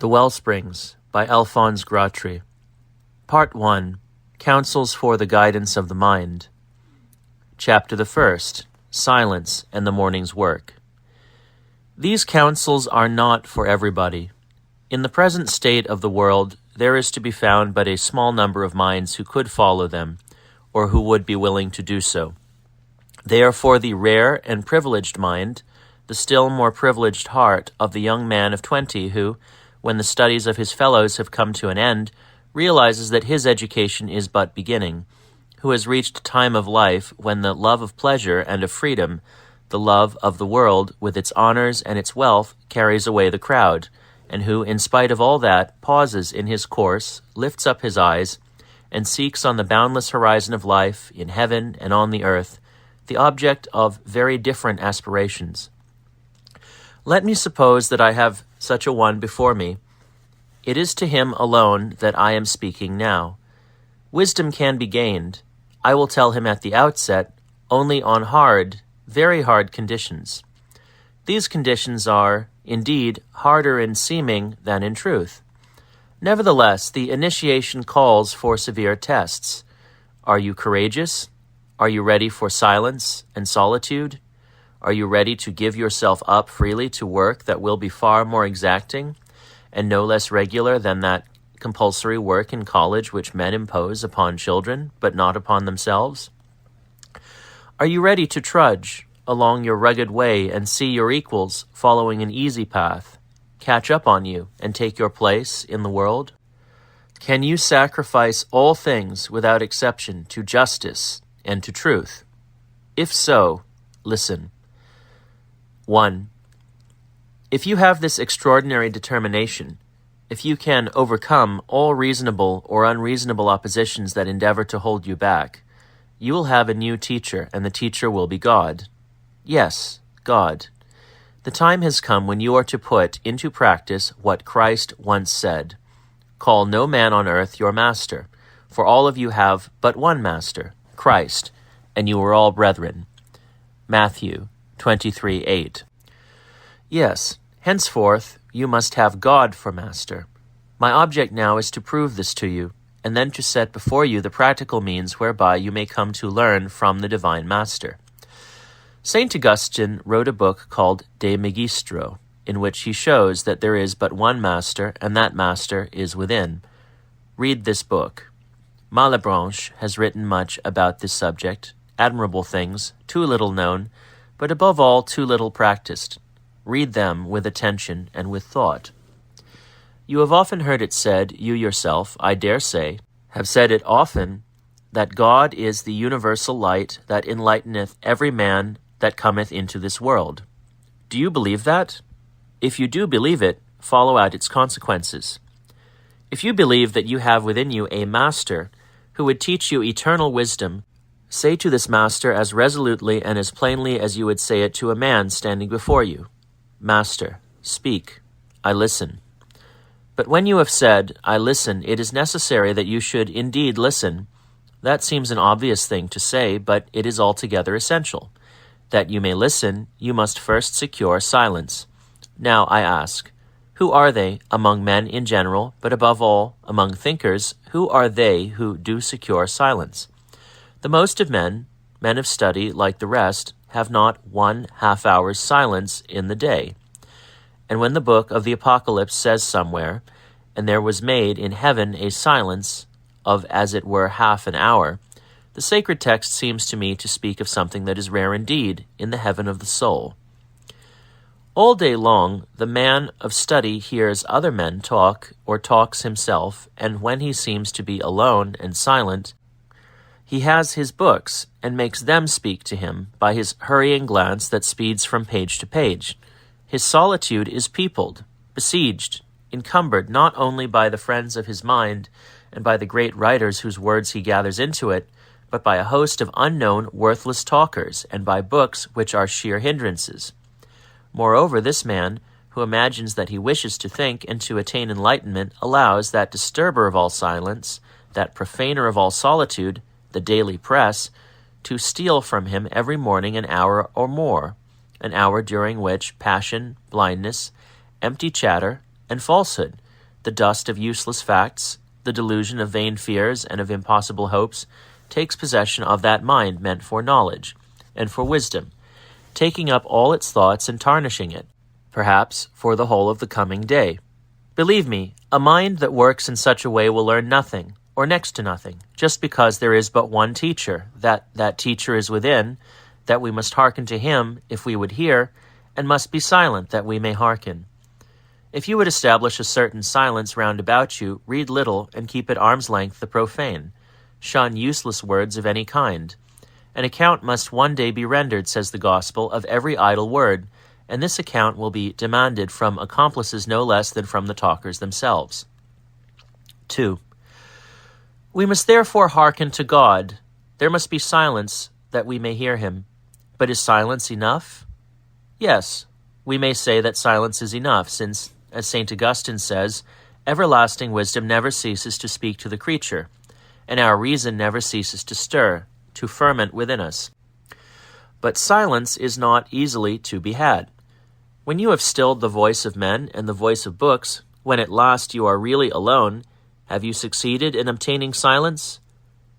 The Wellsprings by Alphonse Gratry. Part 1. Counsels for the Guidance of the Mind. Chapter the 1st. Silence and the Morning's Work. These counsels are not for everybody. In the present state of the world, there is to be found but a small number of minds who could follow them, or who would be willing to do so. They are for the rare and privileged mind, the still more privileged heart of the young man of 20 who, when the studies of his fellows have come to an end, realizes that his education is but beginning, who has reached a time of life when the love of pleasure and of freedom, the love of the world with its honors and its wealth, carries away the crowd, and who, in spite of all that, pauses in his course, lifts up his eyes, and seeks on the boundless horizon of life, in heaven and on the earth, the object of very different aspirations. Let me suppose that I have such a one before me. It is to him alone that I am speaking now. Wisdom can be gained, I will tell him at the outset, only on hard, very hard conditions. These conditions are, indeed, harder in seeming than in truth. Nevertheless, the initiation calls for severe tests. Are you courageous? Are you ready for silence and solitude? Are you ready to give yourself up freely to work that will be far more exacting and no less regular than that compulsory work in college which men impose upon children, but not upon themselves? Are you ready to trudge along your rugged way and see your equals following an easy path, catch up on you and take your place in the world? Can you sacrifice all things without exception to justice and to truth? If so, listen. 1. If you have this extraordinary determination, if you can overcome all reasonable or unreasonable oppositions that endeavor to hold you back, you will have a new teacher, and the teacher will be God. Yes, God. The time has come when you are to put into practice what Christ once said. Call no man on earth your master, for all of you have but one master, Christ, and you are all brethren. Matthew 23:8. Yes, henceforth you must have God for master. My object now is to prove this to you, and then to set before you the practical means whereby you may come to learn from the divine master. St. Augustine wrote a book called De Magistro, in which he shows that there is but one master, and that master is within. Read this book. Malebranche has written much about this subject, admirable things, too little known, but above all too little practiced. Read them with attention and with thought. You have often heard it said, you yourself, I dare say, have said it often, that God is the universal light that enlighteneth every man that cometh into this world. Do you believe that? If you do believe it, follow out its consequences. If you believe that you have within you a master who would teach you eternal wisdom, say to this master as resolutely and as plainly as you would say it to a man standing before you, Master, speak, I listen. But when you have said, I listen, it is necessary that you should indeed listen. That seems an obvious thing to say, but it is altogether essential. That you may listen, you must first secure silence. Now I ask, who are they among men in general, but above all, among thinkers, who are they who do secure silence? The most of men of study like the rest, have not 1/2 hour's silence in the day. And when the book of the Apocalypse says somewhere, and there was made in heaven a silence of as it were 1/2 an hour, the sacred text seems to me to speak of something that is rare indeed in the heaven of the soul. All day long, the man of study hears other men talk or talks himself, and when he seems to be alone and silent, he has his books and makes them speak to him by his hurrying glance that speeds from page to page. His solitude is peopled, besieged, encumbered not only by the friends of his mind and by the great writers whose words he gathers into it, but by a host of unknown, worthless talkers, and by books which are sheer hindrances. Moreover, this man, who imagines that he wishes to think and to attain enlightenment, allows that disturber of all silence, that profaner of all solitude, the daily press, to steal from him every morning an hour or more, an hour during which passion, blindness, empty chatter, and falsehood The dust of useless facts, the delusion of vain fears and of impossible hopes, takes possession of that mind meant for knowledge and for wisdom, taking up all its thoughts and tarnishing it, perhaps for the whole of the coming day. Believe me, a mind that works in such a way will learn nothing, or next to nothing, just because there is but one teacher, that teacher is within, that we must hearken to him if we would hear, and must be silent that we may hearken. If you would establish a certain silence round about you, read little and keep at arm's length the profane. Shun useless words of any kind. An account must one day be rendered, says the Gospel, of every idle word, and this account will be demanded from accomplices no less than from the talkers themselves. 2. We must therefore hearken to God. There must be silence that we may hear him. But is silence enough? Yes, we may say that silence is enough, since, as St. Augustine says, everlasting wisdom never ceases to speak to the creature, and our reason never ceases to stir, to ferment within us. But silence is not easily to be had. When you have stilled the voice of men and the voice of books, when at last you are really alone, have you succeeded in obtaining silence?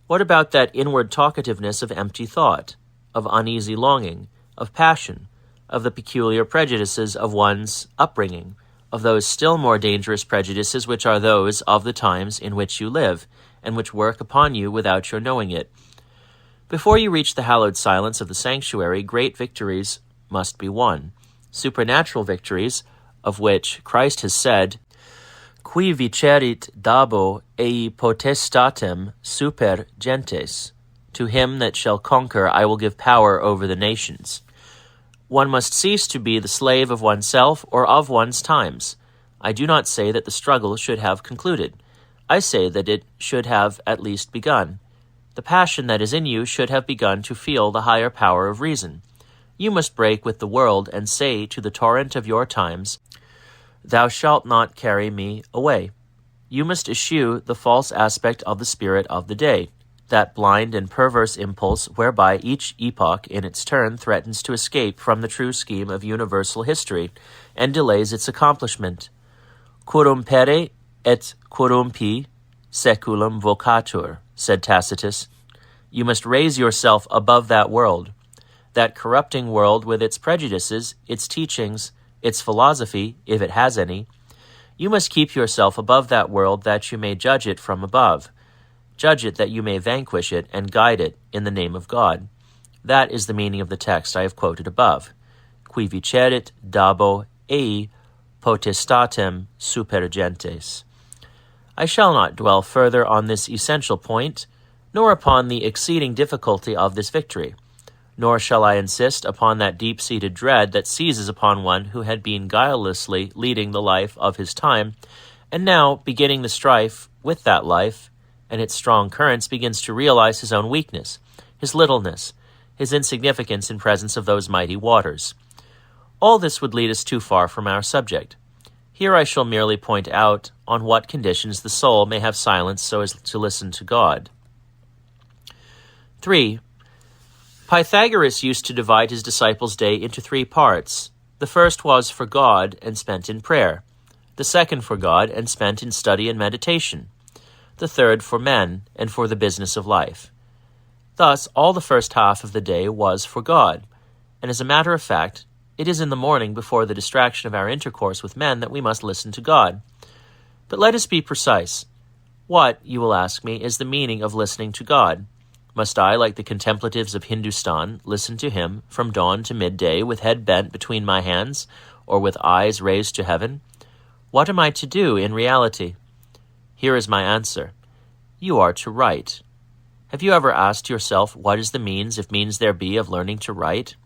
What about that inward talkativeness of empty thought, of uneasy longing, of passion, of the peculiar prejudices of one's upbringing, of those still more dangerous prejudices which are those of the times in which you live, and which work upon you without your knowing it? Before you reach the hallowed silence of the sanctuary, great victories must be won, supernatural victories, of which Christ has said, Qui vicerit dabo ei potestatem super gentes. To him that shall conquer I will give power over the nations. One must cease to be the slave of oneself or of one's times. I do not say that the struggle should have concluded. I say that it should have at least begun. The passion that is in you should have begun to feel the higher power of reason. You must break with the world and say to the torrent of your times, Thou shalt not carry me away. You must eschew the false aspect of the spirit of the day, that blind and perverse impulse whereby each epoch in its turn threatens to escape from the true scheme of universal history and delays its accomplishment. Corrumpere et corrumpi seculum vocatur, said Tacitus. You must raise yourself above that world, that corrupting world with its prejudices, its teachings, its philosophy, if it has any. You must keep yourself above that world that you may judge it from above. Judge it that you may vanquish it and guide it in the name of God. That is the meaning of the text I have quoted above. Qui vicerit dabo ei potestatem super gentes. I shall not dwell further on this essential point, nor upon the exceeding difficulty of this victory. Nor shall I insist upon that deep-seated dread that seizes upon one who had been guilelessly leading the life of his time, and now, beginning the strife with that life, and its strong currents, begins to realize his own weakness, his littleness, his insignificance in presence of those mighty waters. All this would lead us too far from our subject. Here I shall merely point out on what conditions the soul may have silence so as to listen to God. 3. Pythagoras used to divide his disciples' day into 3 parts. The first was for God and spent in prayer. The second for God and spent in study and meditation. The third for men and for the business of life. Thus, all the first half of the day was for God, and as a matter of fact, it is in the morning before the distraction of our intercourse with men that we must listen to God. But let us be precise. What, you will ask me, is the meaning of listening to God? Must I, like the contemplatives of Hindustan, listen to him from dawn to midday with head bent between my hands or with eyes raised to heaven? What am I to do in reality? Here is my answer. You are to write. Have you ever asked yourself what is the means, if means there be, of learning to write?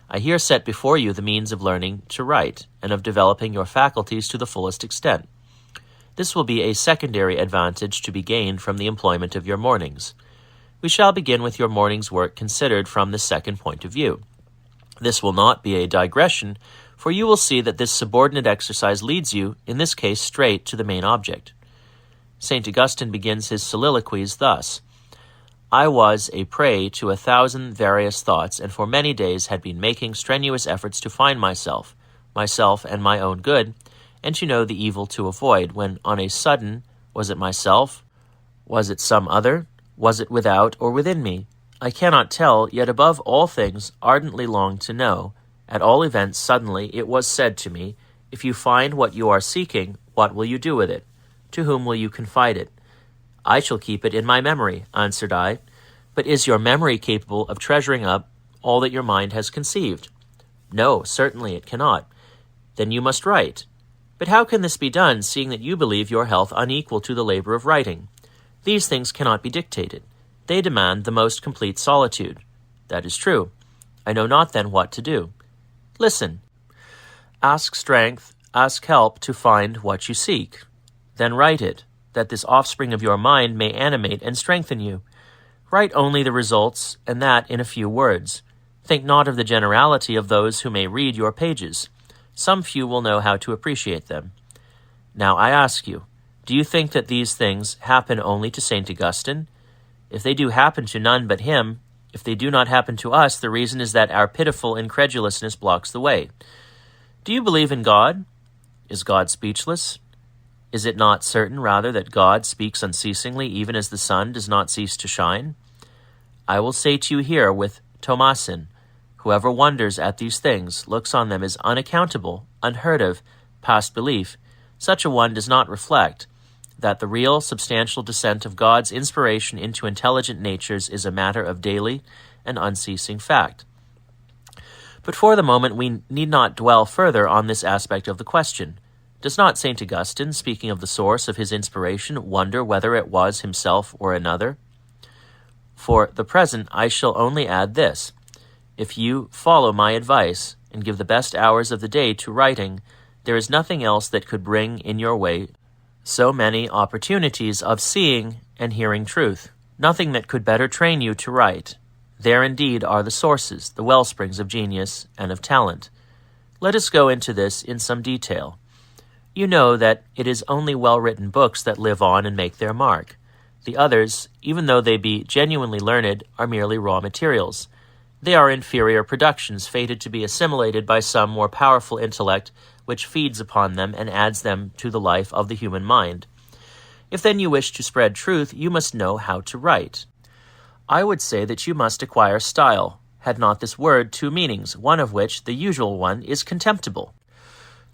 I here set before you the means of learning to write and of developing your faculties to the fullest extent. This will be a secondary advantage to be gained from the employment of your mornings. We shall begin with your morning's work considered from the second point of view. This will not be a digression, for you will see that this subordinate exercise leads you, in this case, straight to the main object. St. Augustine begins his soliloquies thus: I was a prey to 1,000 various thoughts, and for many days had been making strenuous efforts to find myself and my own good, and to know the evil to avoid, when on a sudden, was it myself? Was it some other? Was it without or within me? I cannot tell, yet above all things ardently long to know. At all events suddenly it was said to me, if you find what you are seeking, what will you do with it? To whom will you confide it? I shall keep it in my memory, answered I. But is your memory capable of treasuring up all that your mind has conceived? No, certainly it cannot. Then you must write. But how can this be done, seeing that you believe your health unequal to the labor of writing? These things cannot be dictated. They demand the most complete solitude. That is true. I know not then what to do. Listen. Ask strength, ask help to find what you seek. Then write it, that this offspring of your mind may animate and strengthen you. Write only the results, and that in a few words. Think not of the generality of those who may read your pages. Some few will know how to appreciate them. Now I ask you, do you think that these things happen only to St. Augustine? If they do happen to none but him, if they do not happen to us, the reason is that our pitiful incredulousness blocks the way. Do you believe in God? Is God speechless? Is it not certain, rather, that God speaks unceasingly, even as the sun does not cease to shine? I will say to you here with Thomasin, whoever wonders at these things, looks on them as unaccountable, unheard of, past belief. Such a one does not reflect that the real, substantial descent of God's inspiration into intelligent natures is a matter of daily and unceasing fact. But for the moment we need not dwell further on this aspect of the question. Does not St. Augustine, speaking of the source of his inspiration, wonder whether it was himself or another? For the present I shall only add this. If you follow my advice and give the best hours of the day to writing, there is nothing else that could bring in your way so many opportunities of seeing and hearing truth, nothing that could better train you to write. There indeed are the sources, the wellsprings of genius and of talent. Let us go into this in some detail. You know that it is only well-written books that live on and make their mark. The others, even though they be genuinely learned, are merely raw materials. They are inferior productions fated to be assimilated by some more powerful intellect which feeds upon them and adds them to the life of the human mind. If then you wish to spread truth, you must know how to write. I would say that you must acquire style, had not this word two meanings, one of which, the usual one, is contemptible.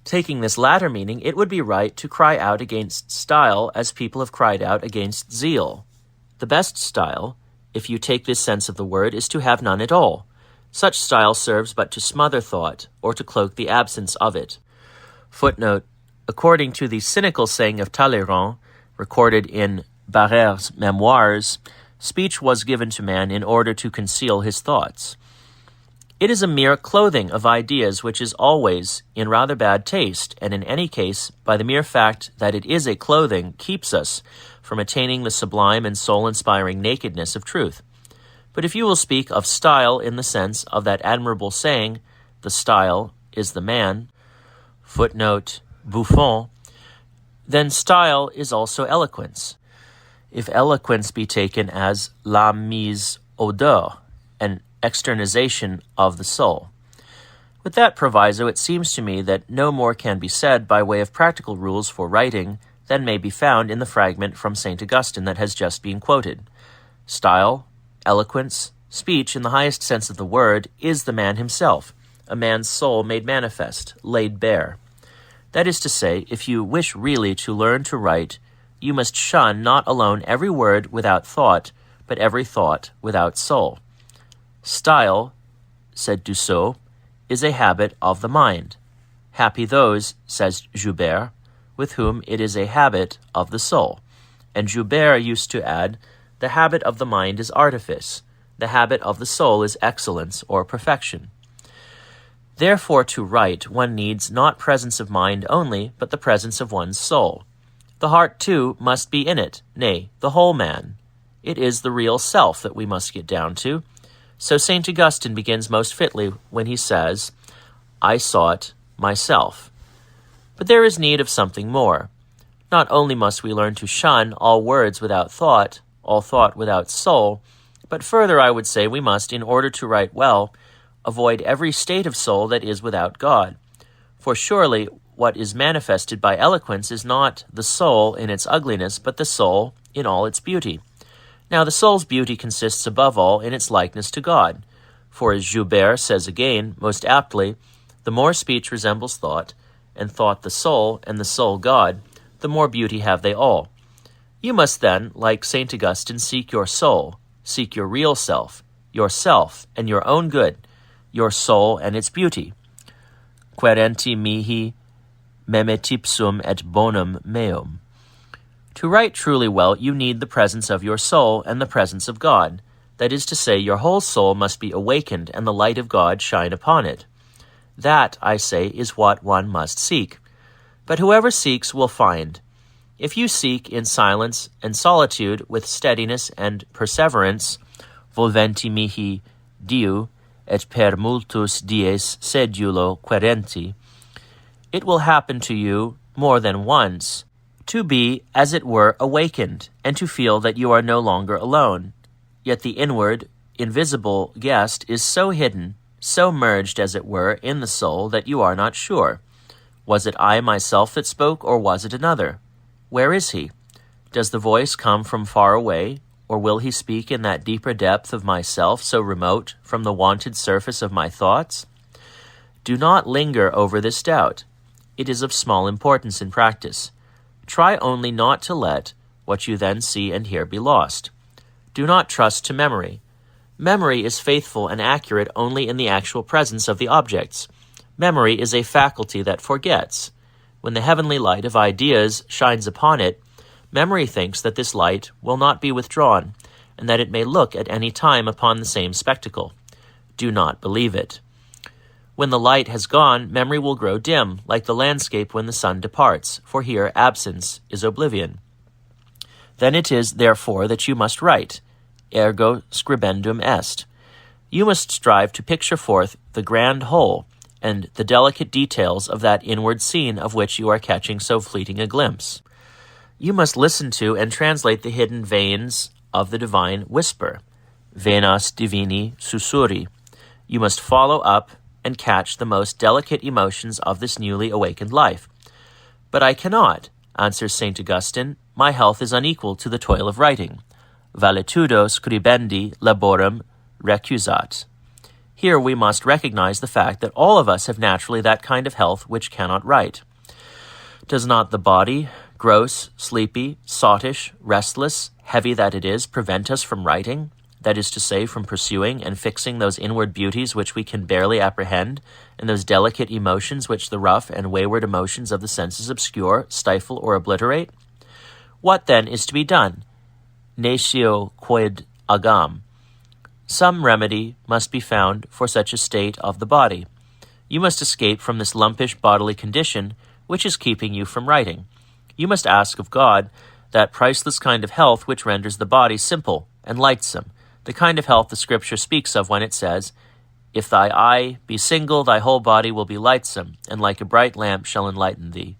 Taking this latter meaning, it would be right to cry out against style as people have cried out against zeal. The best style, if you take this sense of the word, is to have none at all. Such style serves but to smother thought, or to cloak the absence of it. Footnote, according to the cynical saying of Talleyrand, recorded in Barère's Memoirs, speech was given to man in order to conceal his thoughts. It is a mere clothing of ideas which is always in rather bad taste, and in any case, by the mere fact that it is a clothing, keeps us from attaining the sublime and soul-inspiring nakedness of truth. But if you will speak of style in the sense of that admirable saying, the style is the man, footnote, Buffon, then style is also eloquence. If eloquence be taken as la mise au dehors, an externization of the soul. With that proviso, it seems to me that no more can be said by way of practical rules for writing than may be found in the fragment from St. Augustine that has just been quoted. Style, eloquence, speech in the highest sense of the word, is the man himself, a man's soul made manifest, laid bare. That is to say, if you wish really to learn to write, you must shun not alone every word without thought, but every thought without soul. Style, said Dussault, is a habit of the mind. Happy those, says Joubert, with whom it is a habit of the soul. And Joubert used to add, the habit of the mind is artifice, the habit of the soul is excellence or perfection. Therefore, to write, one needs not presence of mind only, but the presence of one's soul. The heart, too, must be in it, nay, the whole man. It is the real self that we must get down to. So St. Augustine begins most fitly when he says, I sought myself. But there is need of something more. Not only must we learn to shun all words without thought, all thought without soul, but further I would say we must, in order to write well, avoid every state of soul that is without God. For surely what is manifested by eloquence is not the soul in its ugliness, but the soul in all its beauty. Now the soul's beauty consists above all in its likeness to God. For as Joubert says again, most aptly, the more speech resembles thought, and thought the soul, and the soul God, the more beauty have they all. You must then, like St. Augustine, seek your soul, seek your real self, yourself, and your own good, your soul and its beauty. Querenti mihi memetipsum et bonum meum. To write truly well, you need the presence of your soul and the presence of God. That is to say, your whole soul must be awakened and the light of God shine upon it. That, I say, is what one must seek. But whoever seeks will find. If you seek in silence and solitude with steadiness and perseverance, volventi mihi diu, et per multus dies sedulo querenti, it will happen to you more than once to be, as it were, awakened, and to feel that you are no longer alone. Yet the inward, invisible guest is so hidden, so merged, as it were, in the soul that you are not sure. Was it I myself that spoke, or was it another? Where is he? Does the voice come from far away, or will he speak in that deeper depth of myself, so remote from the wonted surface of my thoughts? Do not linger over this doubt. It is of small importance in practice. Try only not to let what you then see and hear be lost. Do not trust to memory. Memory is faithful and accurate only in the actual presence of the objects. Memory is a faculty that forgets. When the heavenly light of ideas shines upon it, memory thinks that this light will not be withdrawn, and that it may look at any time upon the same spectacle. Do not believe it. When the light has gone, memory will grow dim, like the landscape when the sun departs, for here absence is oblivion. Then it is, therefore, that you must write, ergo scribendum est. You must strive to picture forth the grand whole, and the delicate details of that inward scene of which you are catching so fleeting a glimpse. You must listen to and translate the hidden veins of the divine whisper, venas divini sussurri. You must follow up and catch the most delicate emotions of this newly awakened life. But I cannot, answers St. Augustine. My health is unequal to the toil of writing. Valetudo scribendi laborem recusat. Here we must recognize the fact that all of us have naturally that kind of health which cannot write. Does not the body, gross, sleepy, sottish, restless, heavy that it is, prevent us from writing? That is to say, from pursuing and fixing those inward beauties which we can barely apprehend, and those delicate emotions which the rough and wayward emotions of the senses obscure, stifle, or obliterate? What then is to be done? Natio quid agam. Some remedy must be found for such a state of the body. You must escape from this lumpish bodily condition which is keeping you from writing. You must ask of God that priceless kind of health which renders the body simple and lightsome, the kind of health the Scripture speaks of when it says, "If thy eye be single, thy whole body will be lightsome, and like a bright lamp shall enlighten thee."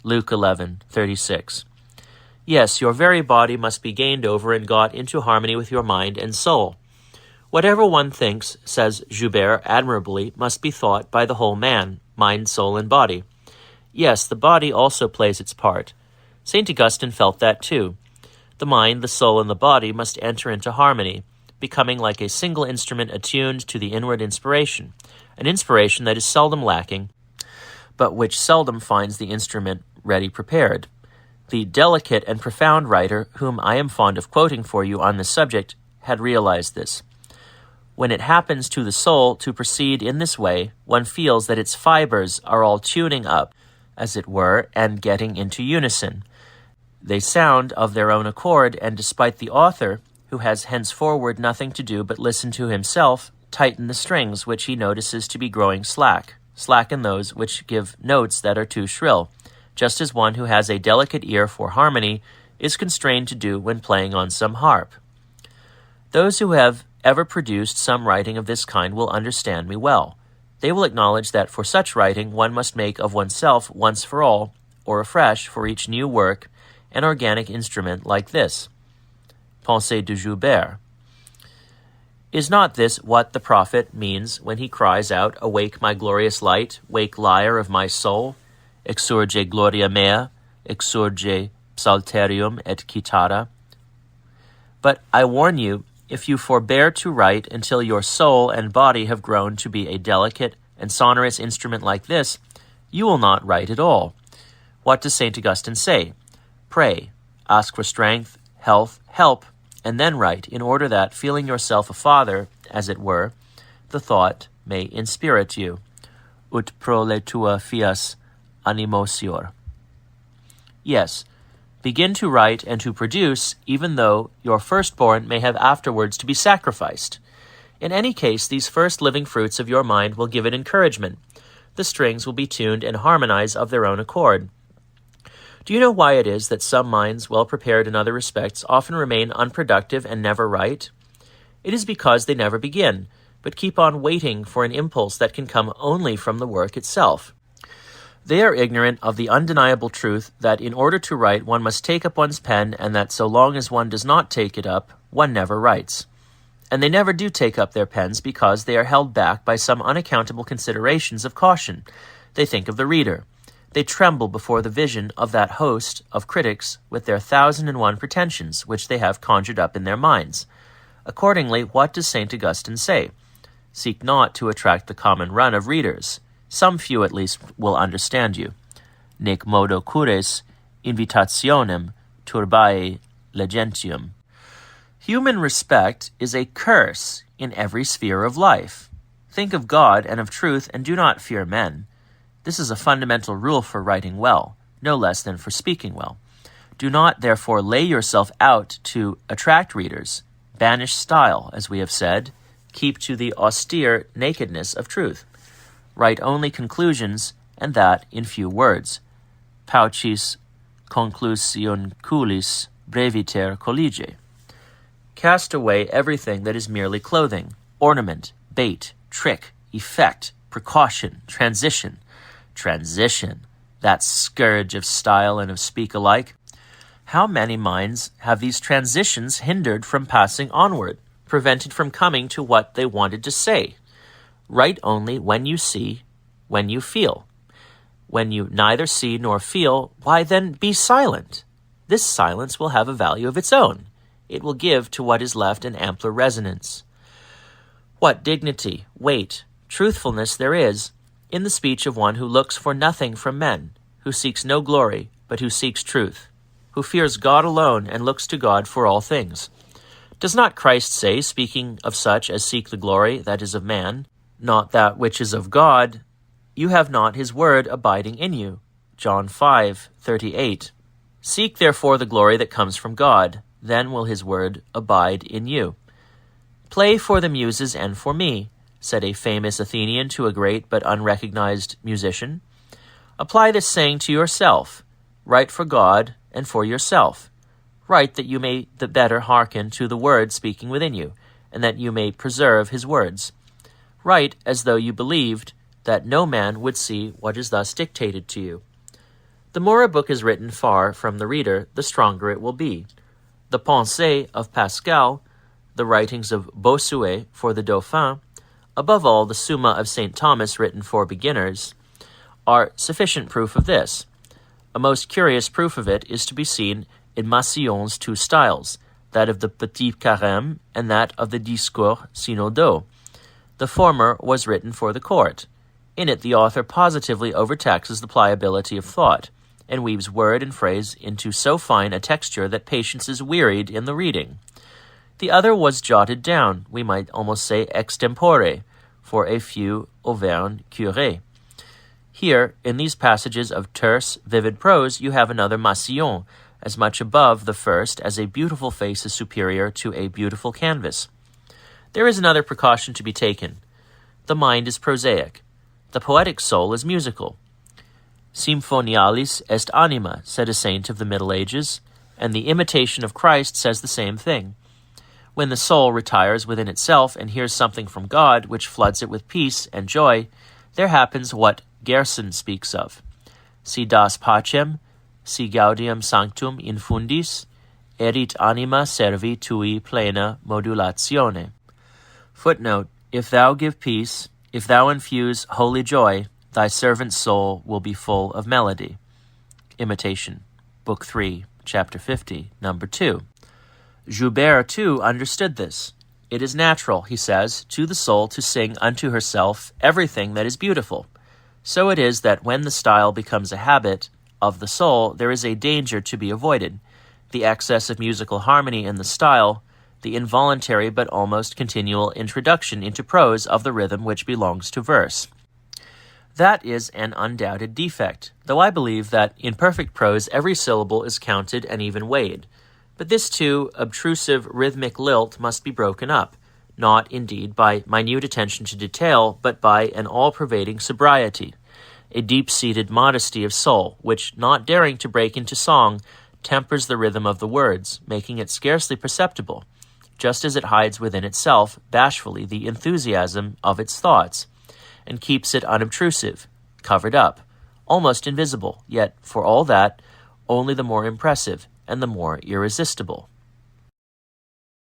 Luke 11:36. Yes, your very body must be gained over and got into harmony with your mind and soul. Whatever one thinks, says Joubert admirably, must be thought by the whole man, mind, soul, and body. Yes, the body also plays its part. St. Augustine felt that too. The mind, the soul, and the body must enter into harmony, becoming like a single instrument attuned to the inward inspiration, an inspiration that is seldom lacking, but which seldom finds the instrument ready prepared. The delicate and profound writer, whom I am fond of quoting for you on this subject, had realized this. When it happens to the soul to proceed in this way, one feels that its fibers are all tuning up, as it were, and getting into unison. They sound of their own accord, and despite the author, who has henceforward nothing to do but listen to himself, tighten the strings which he notices to be growing slacken those which give notes that are too shrill, just as one who has a delicate ear for harmony is constrained to do when playing on some harp. Those who have ever produced some writing of this kind will understand me well. They will acknowledge that for such writing one must make of oneself once for all, or afresh for each new work, an organic instrument like this. Pensée de Joubert. Is not this what the prophet means when he cries out, "Awake, my glorious light, wake, lyre of my soul"? exsurge gloria mea, exsurge psalterium et citara. But I warn you, if you forbear to write until your soul and body have grown to be a delicate and sonorous instrument like this, you will not write at all. What does St. Augustine say? Pray, ask for strength, health, help, and then write, in order that, feeling yourself a father, as it were, the thought may inspirit you. Ut prole tua fias animosior. Yes, begin to write and to produce, even though your firstborn may have afterwards to be sacrificed. In any case, these first living fruits of your mind will give it encouragement. The strings will be tuned and harmonize of their own accord. Do you know why it is that some minds, well prepared in other respects, often remain unproductive and never write? It is because they never begin, but keep on waiting for an impulse that can come only from the work itself. They are ignorant of the undeniable truth that in order to write one must take up one's pen, and that so long as one does not take it up, one never writes. And they never do take up their pens because they are held back by some unaccountable considerations of caution. They think of the reader. They tremble before the vision of that host of critics with their 1,001 pretensions, which they have conjured up in their minds. Accordingly, what does St. Augustine say? Seek not to attract the common run of readers. Some few at least will understand you. Nec modo cures invitationem turbae legentium. Human respect is a curse in every sphere of life. Think of God and of truth, and do not fear men. This is a fundamental rule for writing well, no less than for speaking well. Do not, therefore, lay yourself out to attract readers. Banish style, as we have said. Keep to the austere nakedness of truth. Write only conclusions, and that in few words. Paucis conclusionculis breviter collige. Cast away everything that is merely clothing, ornament, bait, trick, effect, precaution, transition. Transition, that scourge of style and of speak alike. How many minds have these transitions hindered from passing onward, prevented from coming to what they wanted to say? Write only when you see, when you feel. When you neither see nor feel, why then be silent. This silence will have a value of its own. It will give to what is left an ampler resonance. What dignity, weight, truthfulness there is in the speech of one who looks for nothing from men, who seeks no glory, but who seeks truth, who fears God alone and looks to God for all things. Does not Christ say, speaking of such as seek the glory that is of man, not that which is of God, you have not his word abiding in you? John 5:38. Seek therefore the glory that comes from God, then will his word abide in you. Play for the muses and for me, said a famous Athenian to a great but unrecognized musician. Apply this saying to yourself. Write for God and for yourself. Write that you may the better hearken to the word speaking within you, and that you may preserve his words. Write as though you believed that no man would see what is thus dictated to you. The more a book is written far from the reader, the stronger it will be. The Pensées of Pascal, the writings of Bossuet for the Dauphin, above all the Summa of St. Thomas written for beginners, are sufficient proof of this. A most curious proof of it is to be seen in Massillon's two styles, that of the Petit Carême and that of the Discours Synodaux. The former was written for the court. In it the author positively overtaxes the pliability of thought, and weaves word and phrase into so fine a texture that patience is wearied in the reading. The other was jotted down, we might almost say extempore, for a few Auvergne curés. Here, in these passages of terse, vivid prose, you have another Massillon, as much above the first as a beautiful face is superior to a beautiful canvas. There is another precaution to be taken. The mind is prosaic. The poetic soul is musical. Symphonialis est anima, said a saint of the Middle Ages, and the Imitation of Christ says the same thing. When the soul retires within itself and hears something from God which floods it with peace and joy, there happens what Gerson speaks of. Si das pacem, si gaudium sanctum infundis, erit anima servi tui plena modulatione. Footnote, if thou give peace, if thou infuse holy joy, Thy servant's soul will be full of melody. Imitation, Book 3, Chapter 50, Number 2. Joubert, too, understood this. It is natural, he says, to the soul to sing unto herself everything that is beautiful. So it is that when the style becomes a habit of the soul, there is a danger to be avoided, the excess of musical harmony in the style, the involuntary but almost continual introduction into prose of the rhythm which belongs to verse. That is an undoubted defect, though I believe that in perfect prose every syllable is counted and even weighed. But this, too, obtrusive rhythmic lilt must be broken up, not, indeed, by minute attention to detail, but by an all-pervading sobriety, a deep-seated modesty of soul, which, not daring to break into song, tempers the rhythm of the words, making it scarcely perceptible, just as it hides within itself, bashfully, the enthusiasm of its thoughts, and keeps it unobtrusive, covered up, almost invisible, yet, for all that, only the more impressive and the more irresistible.